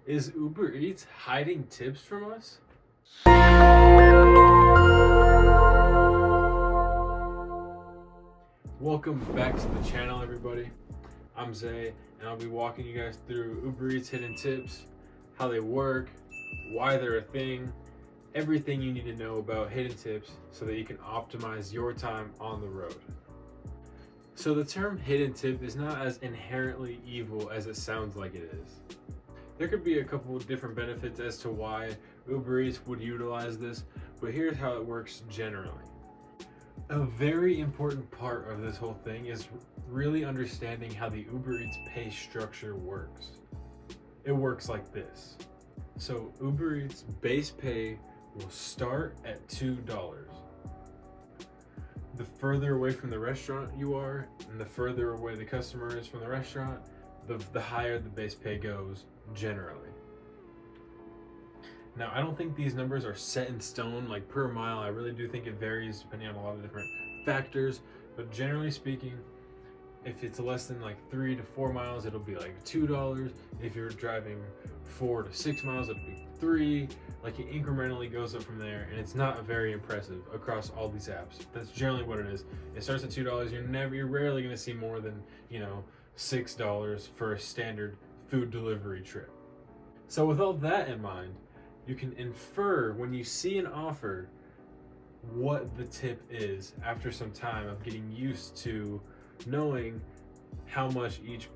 Is Uber Eats hiding tips from us? Welcome back to the channel, everybody. I'm Zay, and I'll be walking you guys through Uber Eats hidden tips, how they work, why they're a thing, everything you need to know about hidden tips so that you can optimize your time on the road. So the term hidden tip is not as inherently evil as it sounds like it is. There could be a couple of different benefits as to why Uber Eats would utilize this, but here's how it works generally. A very important part of this whole thing is really understanding how the Uber Eats pay structure works. It works like this. So Uber Eats base pay will start at $2. The further away from the restaurant you are, and the further away the customer is from the restaurant, the higher the base pay goes generally. Now, I don't think these numbers are set in stone like per mile. I really do think it varies depending on a lot of different factors, but generally speaking, if it's less than like 3 to 4 miles, it'll be like $2. If you're driving 4 to 6 miles, it'll be $3. Like, it incrementally goes up from there, and it's not very impressive across all these apps. That's generally what it is. It starts at $2. You're rarely going to see more than, $6 for a standard food delivery trip. So with all that in mind, you can infer when you see an offer what the tip is after some time of getting used to knowing how much each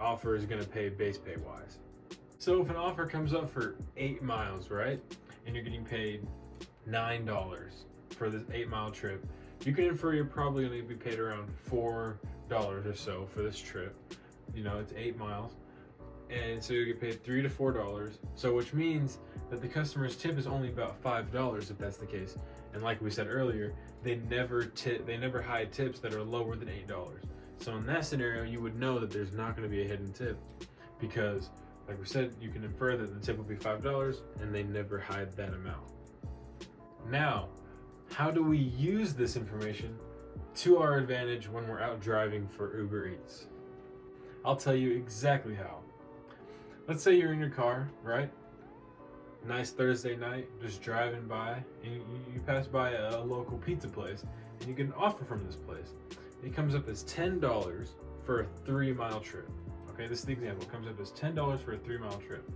offer is going to pay base pay wise. So if an offer comes up for 8 miles, right, and you're getting paid $9 for this 8-mile trip, you can infer you're probably going to be paid around $4 or so for this trip. It's 8 miles, and so you get paid $3 to $4. So which means that the customer's tip is only about $5 if that's the case. And like we said earlier, they never hide tips that are lower than $8. So in that scenario, you would know that there's not going to be a hidden tip because, like we said, you can infer that the tip will be $5 and they never hide that amount. Now, how do we use this information to our advantage when we're out driving for Uber Eats? I'll tell you exactly how. Let's say you're in your car, right? Nice Thursday night, just driving by, and you pass by a local pizza place, and you get an offer from this place. It comes up as $10 for a 3-mile trip. Okay, this is the example. It comes up as $10 for a 3-mile trip.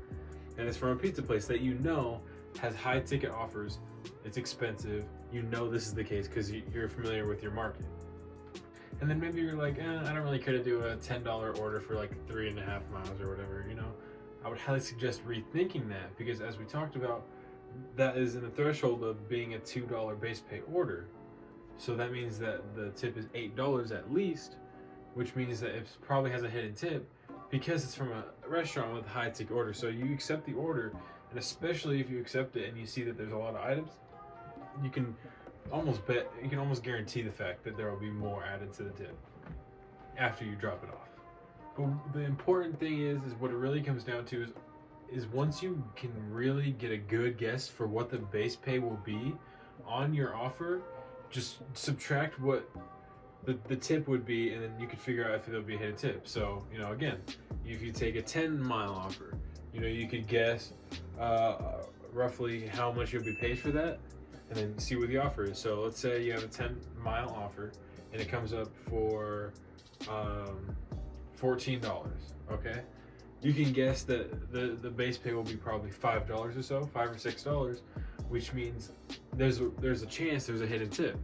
And it's from a pizza place that has high ticket offers. It's expensive. This is the case because you're familiar with your market. And then maybe you're like, I don't really care to do a $10 order for like 3.5 miles or whatever, I would highly suggest rethinking that because as we talked about, that is in the threshold of being a $2 base pay order. So that means that the tip is $8 at least, which means that it probably has a hidden tip because it's from a restaurant with a high ticket order. So you accept the order, and especially if you accept it and you see that there's a lot of items, you can almost guarantee the fact that there will be more added to the tip after you drop it off. But the important thing is what it really comes down to is once you can really get a good guess for what the base pay will be on your offer, just subtract what the tip would be, and then you can figure out if there'll be a hidden tip. So, again, if you take a 10-mile offer, you could guess roughly how much you'll be paid for that, and then see what the offer is. So let's say you have a 10-mile offer, and it comes up for $14, okay? You can guess that the base pay will be probably $5 or so, $5 or $6, which means there's a chance there's a hidden tip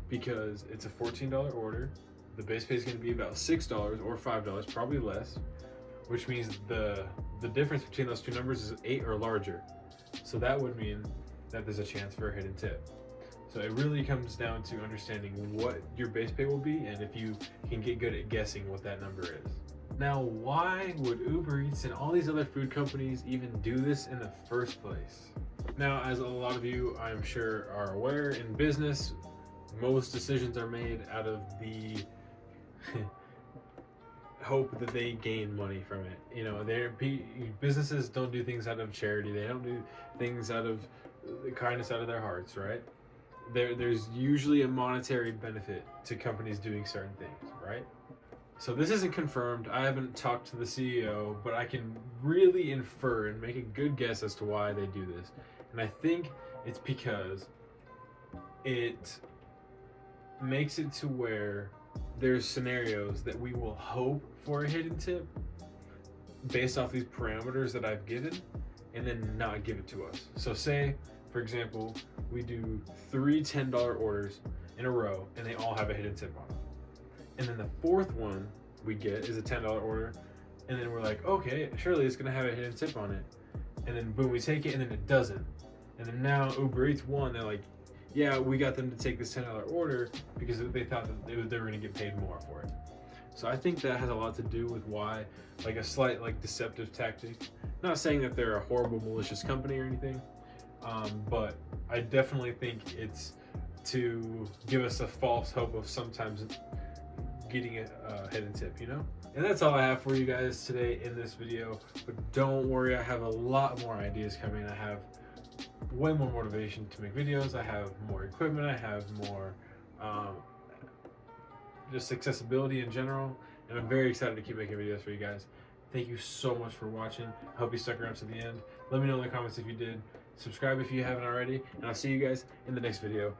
because it's a $14 order. The base pay is going to be about $6 or $5, probably less, which means the difference between those two numbers is 8 or larger. So that would mean that there's a chance for a hidden tip. So it really comes down to understanding what your base pay will be and if you can get good at guessing what that number is. Now, why would Uber Eats and all these other food companies even do this in the first place? Now, as a lot of you, I'm sure, are aware, in business, most decisions are made out of the hope that they gain money from it. Businesses don't do things out of charity. They don't do things out of the kindness out of their hearts, right? There's usually a monetary benefit to companies doing certain things, right? So this isn't confirmed. I haven't talked to the CEO, but I can really infer and make a good guess as to why they do this. And I think it's because it makes it to where there's scenarios that we will hope for a hidden tip based off these parameters that I've given, and then not give it to us. So say, for example, we do 3 $10 orders in a row and they all have a hidden tip on them. And then the fourth one we get is a $10 order, and then we're like, okay, surely it's gonna have a hidden tip on it. And then boom, we take it, and then it doesn't. And then now UberEats won. They're like, yeah, we got them to take this $10 order because they thought that they were gonna get paid more for it. So I think that has a lot to do with why, like a slight like deceptive tactic. Not saying that they're a horrible, malicious company or anything, but I definitely think it's to give us a false hope of sometimes getting a hidden tip, you know? And that's all I have for you guys today in this video. But don't worry, I have a lot more ideas coming. I have way more motivation to make videos. I have more equipment. I have more just accessibility in general. And I'm very excited to keep making videos for you guys. Thank you so much for watching. I hope you stuck around to the end. Let me know in the comments if you did. Subscribe if you haven't already. And I'll see you guys in the next video.